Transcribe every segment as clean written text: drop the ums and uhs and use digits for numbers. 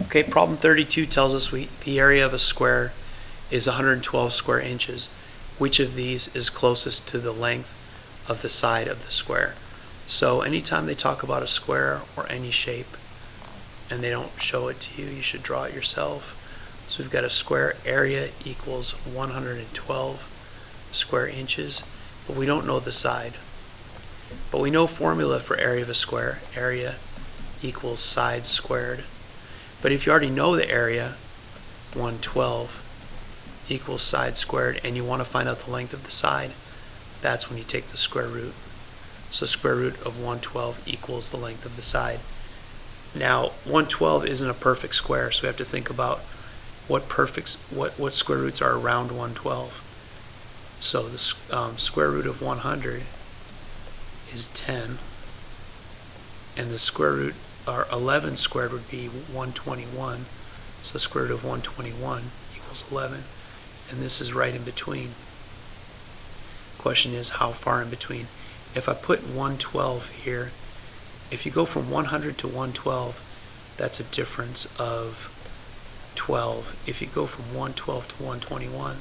Okay, problem 32 tells us the area of a square is 112 square inches. Which of these is closest to the length of the side of the square? So anytime they talk about a square or any shape and they don't show it to you, you should draw it yourself. So we've got a square area equals 112 square inches, but we don't know the side. But we know formula for area of a square, area equals side squared. But if you already know the area, 112 equals side squared, and you want to find out the length of the side, that's when you take the square root. So square root of 112 equals the length of the side. Now 112 isn't a perfect square, so we have to think about what square roots are around 112. So the square root of 100 is 10, and the square root, or 11 squared would be 121. So square root of 121 equals 11, and this is right in between. Question is, how far in between? If I put 112 here, if you go from 100 to 112, that's a difference of 12. If you go from 112 to 121,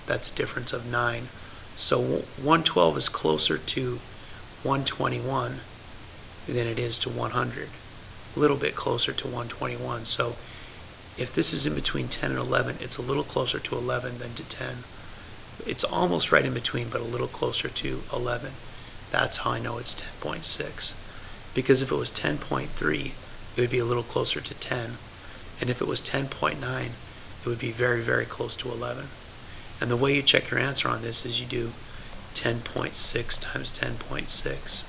that's a difference of 9. So 112 is closer to 121 than it is to 100. A little bit closer to 121. So if this is in between 10 and 11, it's a little closer to 11 than to 10. It's almost right in between, but a little closer to 11. That's how I know it's 10.6. Because if it was 10.3, it would be a little closer to 10. And if it was 10.9, it would be very, very close to 11. And the way you check your answer on this is you do 10.6 times 10.6.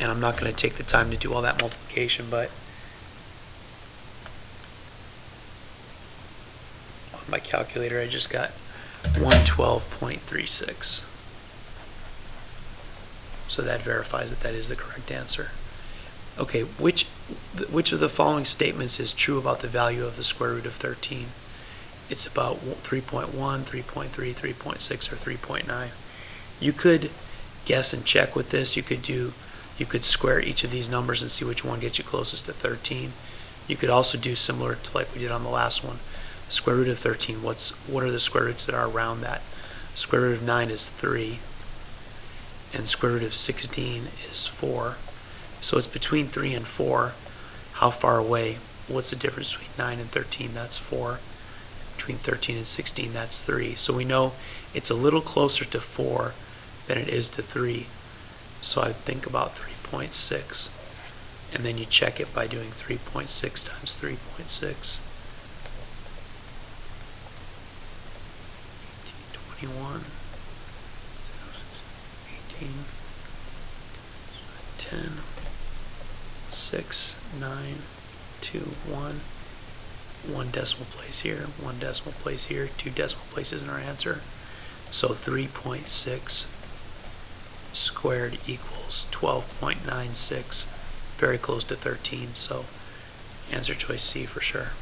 And I'm not going to take the time to do all that multiplication, but on my calculator I just got 112.36. So that verifies that that is the correct answer. Okay, which of the following statements is true about the value of the square root of 13? It's about 3.1, 3.3, 3.6, or 3.9. You could guess and check with this. You could square each of these numbers and see which one gets you closest to 13. You could also do similar to like we did on the last one. Square root of 13, what are the square roots that are around that? Square root of 9 is 3, and square root of 16 is 4. So it's between 3 and 4. How far away? What's the difference between 9 and 13? That's 4. Between 13 and 16, that's 3. So we know it's a little closer to 4 than it is to 3. So I think about 3.6. And then you check it by doing 3.6 times 3.6. 21, 18, 10, 6, 9, 2, 1. One decimal place here, one decimal place here, 2 decimal places in our answer. So 3.6 squared equals 12.96, very close to 13, so answer choice C for sure.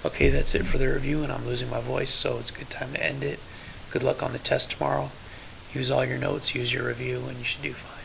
Okay, that's it for the review, and I'm losing my voice, so it's a good time to end it. Good luck on the test tomorrow. Use all your notes, use your review, and you should do fine.